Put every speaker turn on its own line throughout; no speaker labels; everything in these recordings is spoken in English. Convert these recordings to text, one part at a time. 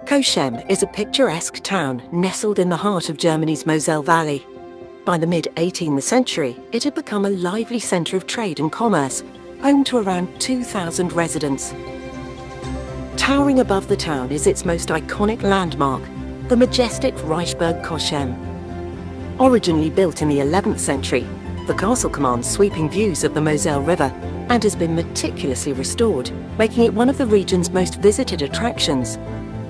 Cochem is a picturesque town nestled in the heart of Germany's Moselle Valley. By the mid-18th century, it had become a lively centre of trade and commerce, home to around 2,000 residents. Towering above the town is its most iconic landmark, the majestic Reichsburg Cochem. Originally built in the 11th century, the castle commands sweeping views of the Moselle River and has been meticulously restored, making it one of the region's most visited attractions.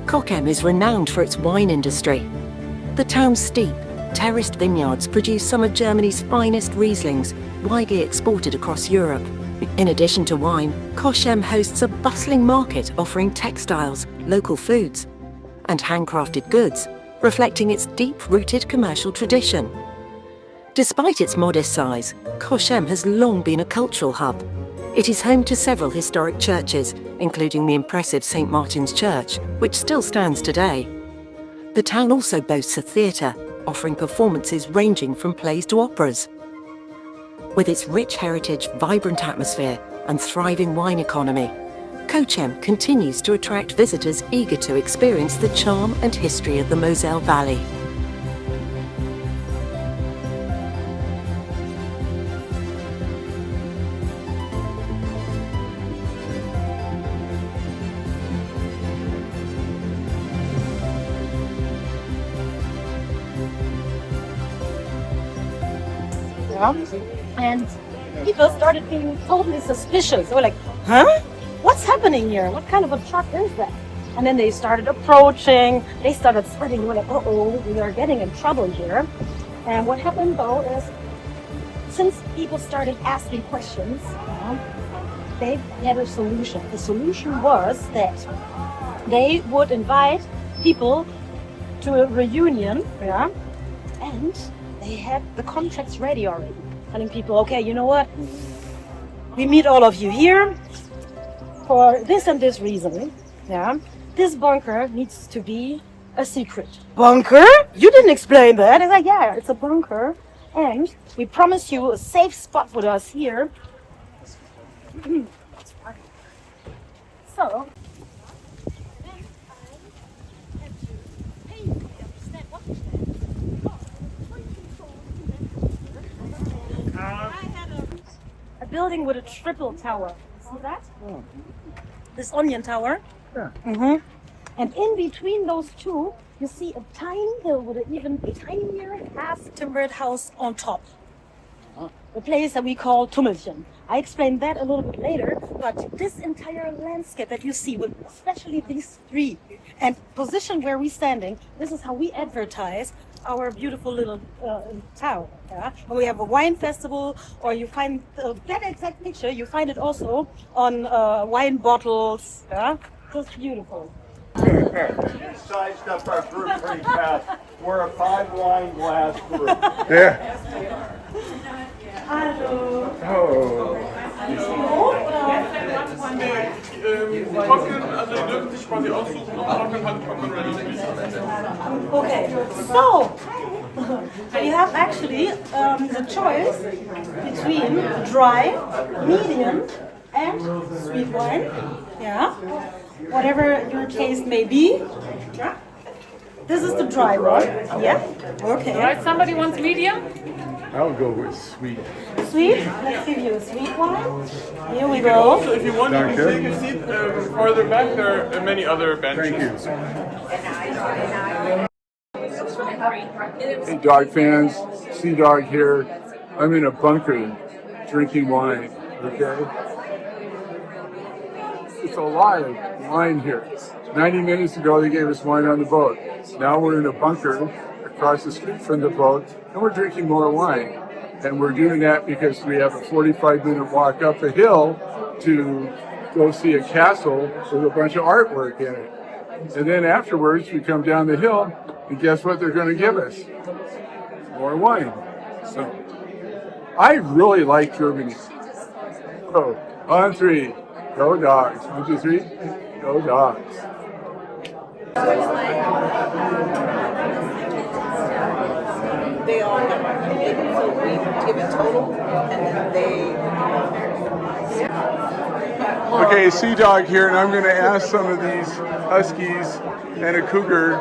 Cochem is renowned for its wine industry. The town's steep, terraced vineyards produce some of Germany's finest Rieslings, widely exported across Europe. In addition to wine, Cochem hosts a bustling market offering textiles, local foods, and handcrafted goods, reflecting its deep-rooted commercial tradition. Despite its modest size, Cochem has long been a cultural hub. It is home to several historic churches, including the impressive St. Martin's Church, which still stands today. The town also boasts a theatre, offering performances ranging from plays to operas. With its rich heritage, vibrant atmosphere, and thriving wine economy, Cochem continues to attract visitors eager to experience the charm and history of the Moselle Valley.
And people started being totally suspicious. They were like, huh? What's happening here? What kind of a truck is that? And then they started approaching, they started spreading. We're like, uh-oh, we are getting in trouble here. And what happened though is, since people started asking questions, they had a solution. The solution was that they would invite people to a reunion, and they had the contracts ready already, telling people, okay, you know what? We meet all of you here for this and this reason. This bunker needs to be a secret. Bunker? You didn't explain that. It's like, yeah, it's a bunker. And we promise you a safe spot with us here. So, a building with a triple tower. See that? Oh. This onion tower. Yeah. And in between those two, you see a tiny hill with an even tinier half-timbered house on top. The place that we call Tummelchen. I explained that a little bit later, but this entire landscape that you see, with especially these three, and position where we're standing, this is how we advertise our beautiful little town. When we have a wine festival, or you find that exact picture, you find it also on wine bottles. Just beautiful.
You sized up our group pretty fast. We're a 5-wine glass group.
Yeah.
Hallo.
Oh.
Trocken, also ihr dürft sich quasi aussuchen, ob trocken, halbtrocken oder nicht.
Okay, so you have actually the choice between dry, medium, and sweet wine. Yeah, whatever your taste may be. Yeah. This is the dry one. Yeah. Okay.
All right, somebody wants medium?
I'll go with sweet.
Sweet? Let's give you a sweet one. Here we go.
Also, if you want, you can take a seat farther back. There are many other benches.
Thank you. Hey, dog fans. Sea Dog here. I'm in a bunker drinking wine, okay? It's a lot of wine here. 90 minutes ago, they gave us wine on the boat. Now we're in a bunker across the street from the boat, and we're drinking more wine. And we're doing that because we have a 45-minute walk up a hill to go see a castle with a bunch of artwork in it. And then afterwards, we come down the hill, and guess what they're going to give us? More wine. So, I really like Germany. So, on 3, go Dogs. 1, 2, 3, go Dogs.
They all have our opinion, so we give it total, and then they
Okay, Sea Dog here, and I'm going to ask some of these huskies and a cougar,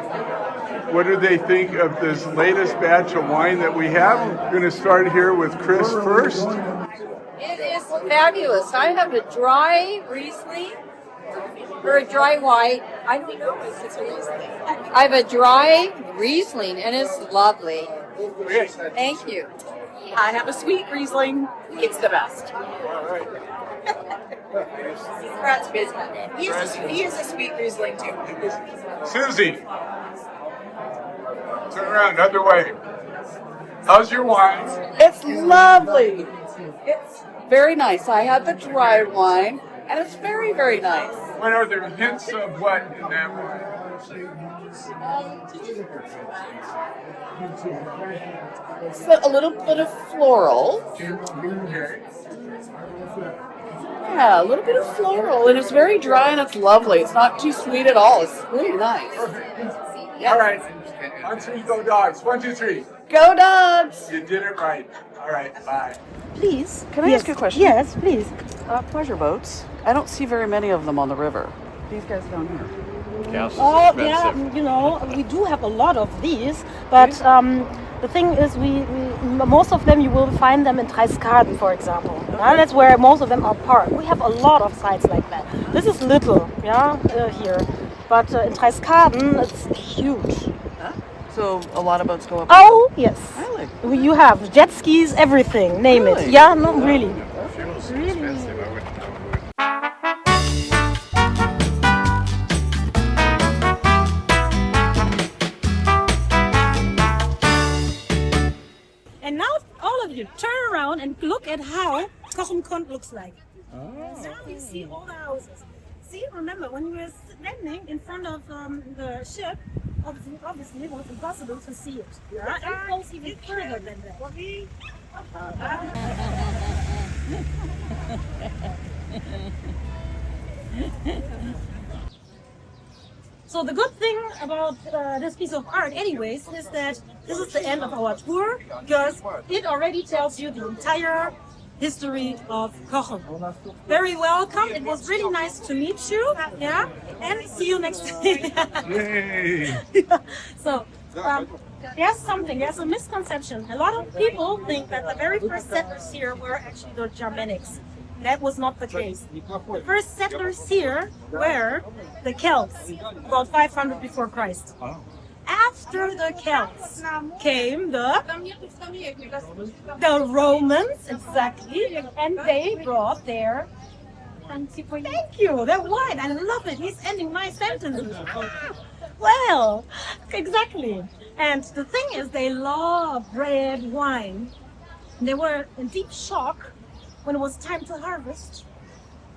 what do they think of this latest batch of wine that we have? We're going to start here with Chris first.
It is fabulous. I have a dry Riesling or a dry white. I don't know if it's a Riesling. I have a dry Riesling and it's lovely. Thank you.
I have a sweet Riesling. It's the best.
Brad's business.
He is a sweet Riesling too.
Susie, turn around, other way. How's your wine?
It's lovely. It's very nice. I had the dry wine, and it's very, very nice.
What are there hints of what in that wine?
It's a little bit of floral.
Okay.
Yeah, a little bit of floral, and it's very dry, and it's lovely. It's not too sweet at all. It's really nice. Yeah.
All right. 1, 2, go dogs. 1, 2, 3.
Go Dogs!
You did it right. All right, bye.
Please.
Can I ask you a question?
Yes, please.
Pleasure boats. I don't see very many of them on the river. These guys down here.
Oh, yeah, you know, we do have a lot of these, but the thing is, we most of them you will find them in Dreiskaden, for example. That's where most of them are parked. We have a lot of sites like that. This is little, here, but in Dreiskaden it's huge.
So a lot of boats go up.
Oh, yes.
Really?
You have jet skis, everything, name it.
Really?
Yeah, no, really. And now all of you turn around and look at how Cochem looks like. Now you see all the houses. See, remember when we were landing in front of the ship, obviously it was impossible to see it. Yeah? And it goes even further than that. So the good thing about this piece of art anyways is that this is the end of our tour because it already tells you the entire history of Cochem. Very welcome. It was really nice to meet you. Yeah, and see you next time.
Yay!
So there's a misconception. A lot of people think that the very first settlers here were actually the Germanics. That was not the case. The first settlers here were the Celts, about 500 before Christ. After the Celts came the Romans, exactly, and they brought their thank you, their wine. I love it. He's ending my sentences. Well, exactly. And the thing is, they love red wine. They were in deep shock when it was time to harvest.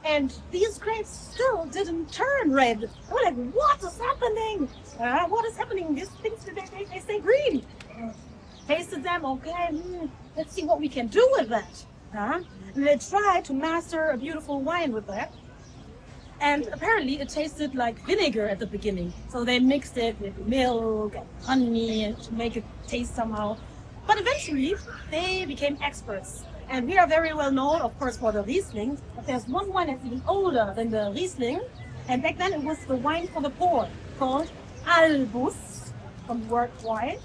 And these grapes still didn't turn red. We're like, what is happening? What is happening? These things, they stay green. Tasted them, okay, let's see what we can do with that. And they tried to master a beautiful wine with that. And apparently it tasted like vinegar at the beginning. So they mixed it with milk and honey to make it taste somehow. But eventually they became experts. And we are very well known, of course, for the Riesling. But there's one wine that's even older than the Riesling. And back then it was the wine for the poor, called Albus, from the word wine,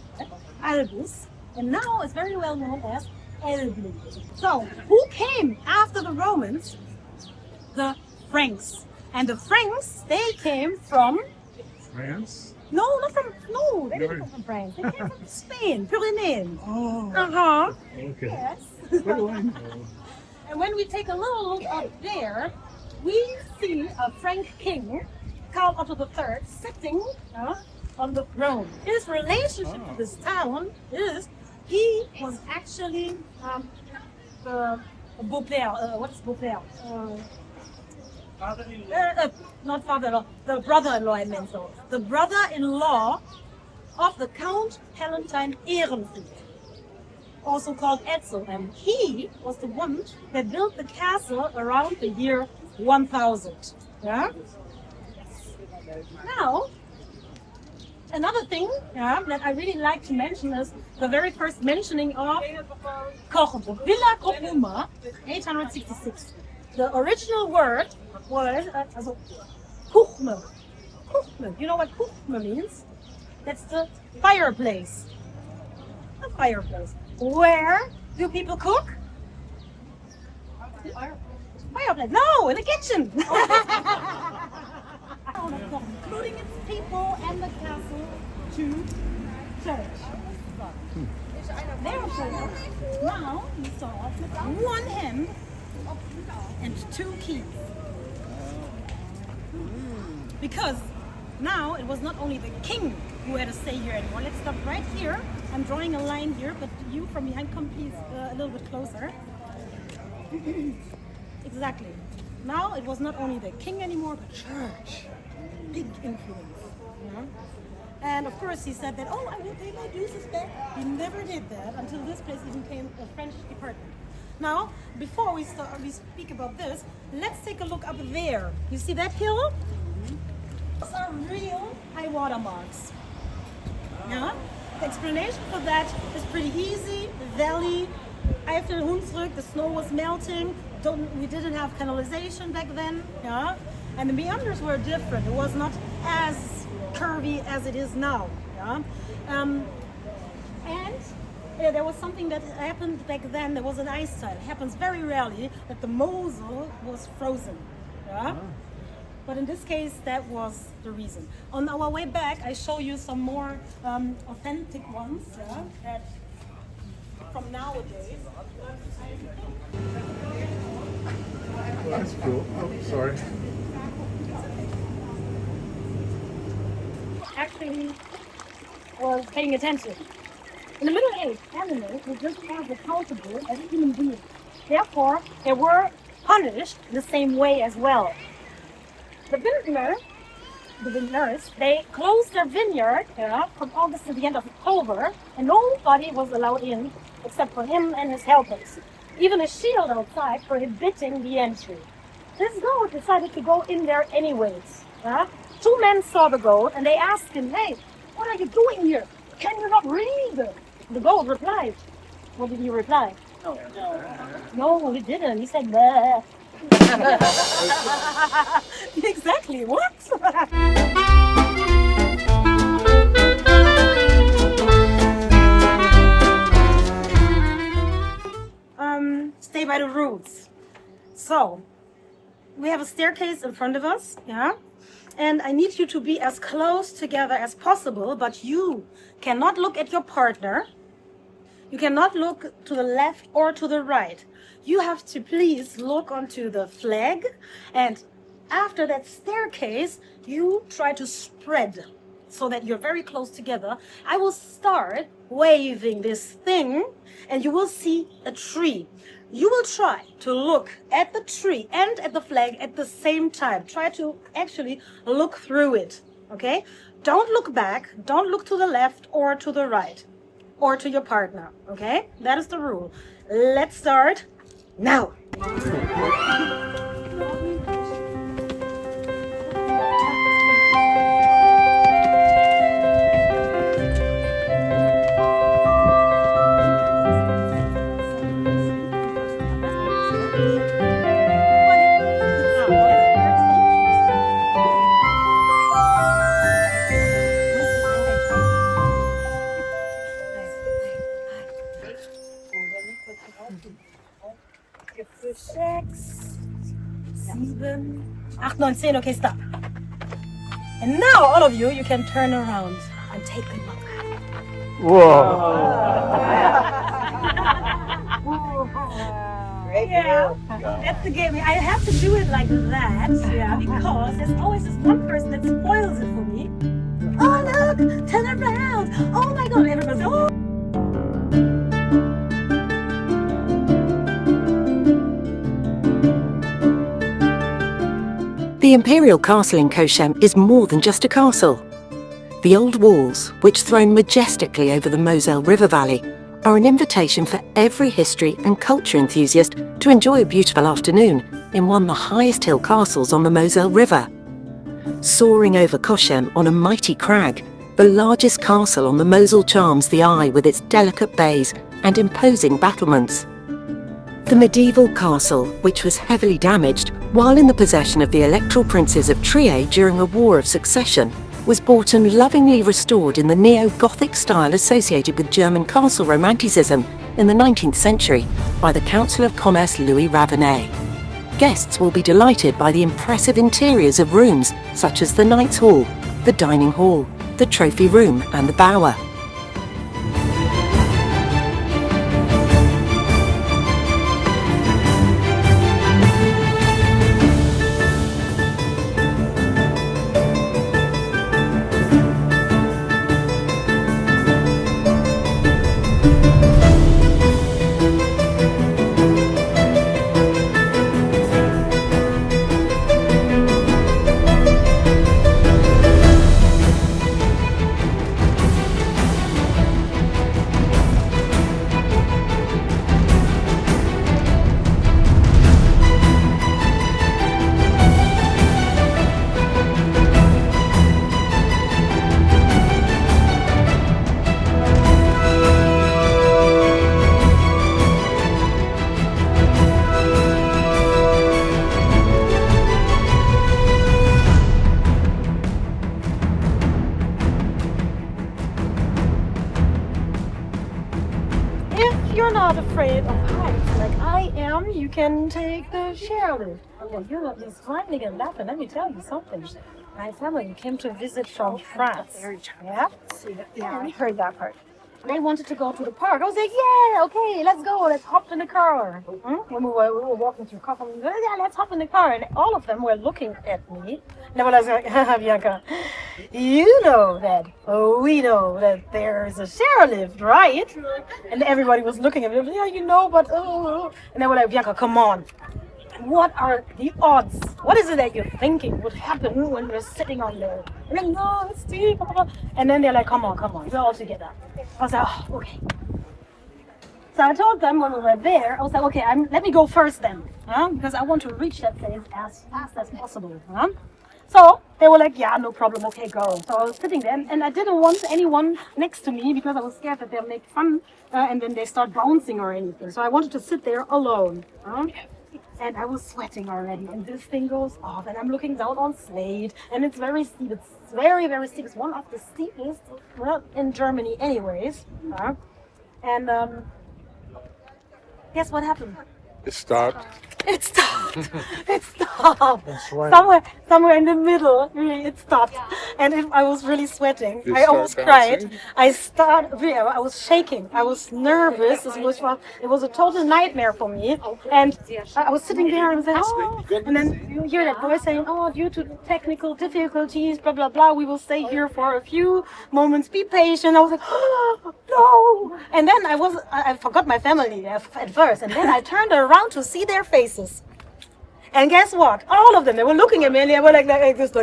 Albus. And now it's very well known as Elbling. So, who came after the Romans? The Franks. And the Franks, they came from...
France?
No, they didn't come from France. They came from Spain, Pyrenees.
Oh.
Uh-huh.
Okay.
Yes.
What do I know?
And when we take a little look up there, we see a Frank king, Karl Otto III, sitting on the throne. His relationship to this town is he was actually the beau-père. What is beau-père? Not father-in-law, the brother-in-law I meant so. The brother-in-law of the Count Palatine Ehrenfried, also called Etzel, and he was the one that built the castle around the year 1000. Yeah? Now, another thing that I really like to mention is the very first mentioning of Cochem, Villa Cochem, 866. The original word was Cochem. Cochem. You know what Cochem means? That's the fireplace. A fireplace. Where do people cook? Fireplace. No, in the kitchen. Including its people and the castle to church. Therefore, now you saw one hand and two keys. Because now it was not only the king who had a say here anymore. Let's stop right here. I'm drawing a line here, but you from behind come please a little bit closer. Exactly. Now it was not only the king anymore, but church. Big influence. Yeah? And of course he said that, oh, I will pay my dues back. He never did that until this place even became a French department. Now, before we speak about this, let's take a look up there. You see that hill? Those are real high water marks. Yeah? The explanation for that is pretty easy. The valley, Eifel, Hunsrück, the snow was melting. We didn't have canalization back then. Yeah? And the meanders were different. It was not as curvy as it is now. Yeah? There was something that happened back then. There was an ice tide. It happens very rarely that the Mosel was frozen. Yeah? But in this case, that was the reason. On our way back, I show you some more authentic ones, yeah, that from nowadays.
Well, that's cool. Oh, sorry.
Actually, was paying attention. In the Middle Age, animals were just as accountable as human beings. Therefore, they were punished the same way as well. The vintners, they closed their vineyard from August to the end of October, and nobody was allowed in except for him and his helpers. Even a shield outside prohibiting the entry. This goat decided to go in there anyways. Two men saw the goat and they asked him, hey, what are you doing here? Can you not read? The goat replied. What did he reply? No, he didn't. He said, bleh. Exactly, what? Stay by the roots. So, we have a staircase in front of us, yeah? And I need you to be as close together as possible, but you cannot look at your partner. You cannot look to the left or to the right. You have to please look onto the flag, and after that staircase, you try to spread so that you're very close together. I will start waving this thing, and you will see a tree. You will try to look at the tree and at the flag at the same time. Try to actually look through it, okay? Don't look back, don't look to the left or to the right, or to your partner, okay? That is the rule. Let's start now. Six, 7, 8, 9, 10. Okay, stop. And now, all of you, you can turn around and take a look.
Whoa.
Yeah, that's the game. I have to do it like that, yeah, because there's always this one person that spoils it for me. Oh, look, turn around. Oh my God, everybody's, oh.
The Imperial Castle in Cochem is more than just a castle. The old walls, which throne majestically over the Moselle River valley, are an invitation for every history and culture enthusiast to enjoy a beautiful afternoon in one of the highest hill castles on the Moselle River. Soaring over Cochem on a mighty crag, the largest castle on the Moselle charms the eye with its delicate bays and imposing battlements. The medieval castle, which was heavily damaged while in the possession of the electoral princes of Trier during a war of succession, was bought and lovingly restored in the neo-Gothic style associated with German castle romanticism in the 19th century by the Council of Commerce Louis Ravenet. Guests will be delighted by the impressive interiors of rooms such as the Knight's Hall, the Dining Hall, the Trophy Room and the Bower.
If you're not afraid of heights like I am, you can take the chairlift. Okay, you're not just smiling and laughing. Let me tell you something. My family came to visit from France. Yeah? Yeah, I heard that part. They wanted to go to the park. I was like, yeah, okay, let's go. Let's hop in the car. When we were walking through Cochem, yeah, let's hop in the car. And all of them were looking at me. And I was like, Bianca, you know that, we know that there's a chairlift, right? And everybody was looking at me. Yeah, you know, but, And they were like, Bianca, come on. What are the odds? What is it that you're thinking would happen when we're sitting on there? I'm like, no, it's deep. And then they're like, come on, we're all together. I was like, oh, okay. So I told them when we were there, I was like, okay, let me go first then, because I want to reach that place as fast as possible. So they were like, yeah, no problem, okay, go. So I was sitting there, and I didn't want anyone next to me because I was scared that they'll make fun and then they start bouncing or anything. So I wanted to sit there alone. And I was sweating already, and this thing goes off, and I'm looking down on Slade, and it's very steep. It's very, very steep. It's one of the steepest, in Germany anyways. And guess what happened?
It stopped.
It stopped. It stopped. Somewhere in the middle, really, it stopped. And I was really sweating. I almost cried. I was shaking. I was nervous. It was a total nightmare for me. And I was sitting there and I was like, oh. And then you hear that voice saying, oh, due to technical difficulties, blah, blah, blah, we will stay here for a few moments. Be patient. I was like, oh, no. And then I forgot my family at first. And then I turned around to see their faces. And guess what? All of them, they were looking at me and they were like this,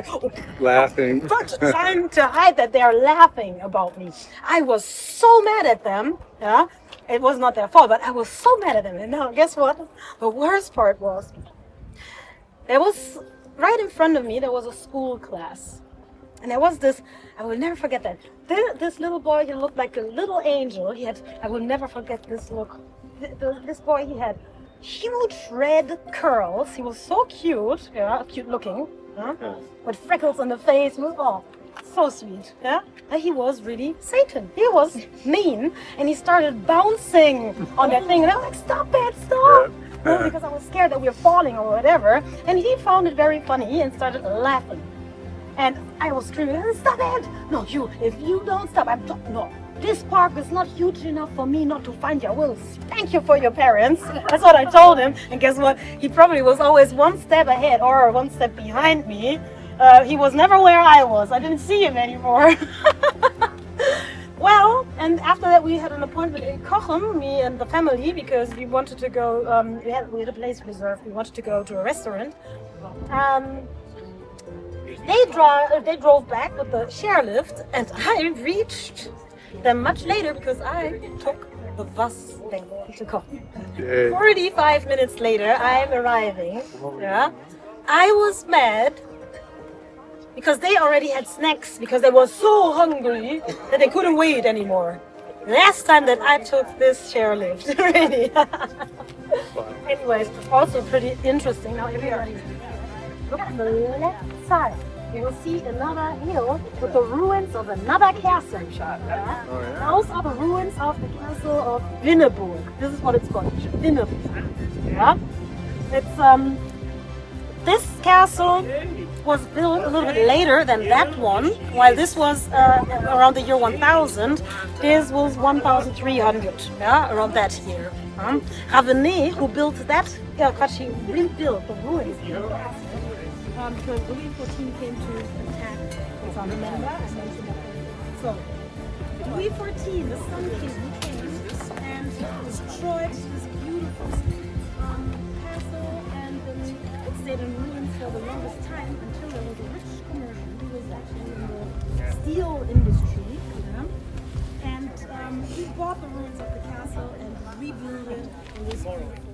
laughing.
Trying to hide that they are laughing about me. I was so mad at them. Yeah, it was not their fault, but I was so mad at them. And now, guess what? The worst part was, there was right in front of me. There was a school class, and there was this. I will never forget that. This little boy, he looked like a little angel. I will never forget this look. This boy, he had huge red curls. He was so cute, cute looking, with freckles on the face. So sweet, But he was really Satan. He was mean, and he started bouncing on that thing, and I was like, stop it, stop! Because I was scared that we were falling or whatever, and he found it very funny and started laughing. And I was screaming, stop it! No, if you don't stop, no. This park is not huge enough for me not to find you. I will spank you for your parents. That's what I told him. And guess what? He probably was always one step ahead or one step behind me. He was never where I was. I didn't see him anymore. Well, and after that we had an appointment in Cochem, me and the family, because we wanted to go, we had a place reserved. We wanted to go to a restaurant. They drove back with the chairlift, and I reached them much later because I took the bus thing to Cochem. 45 minutes later, I'm arriving. I was mad because they already had snacks because they were so hungry that they couldn't wait anymore. Last time that I took this chairlift, really. Anyways, also pretty interesting. Now everybody, look on the left side. You will see another hill with the ruins of another castle. Yeah? Those are the ruins of the castle of Winneburg. This is what it's called, Winneburg. Yeah? It's this castle was built a little bit later than that one. While this was around the year 1000, this was 1300. Yeah, around that year. Ravenet, who built that, he rebuilt the ruins. Because Louis XIV came to attack, if I remember, I mentioned that. So, Louis XIV, the Sun King, he came and destroyed this beautiful castle, and it stayed in ruins for the longest time until there was a rich commerciant who was actually in the steel industry, and he bought the ruins of the castle and rebuilt it in this beautiful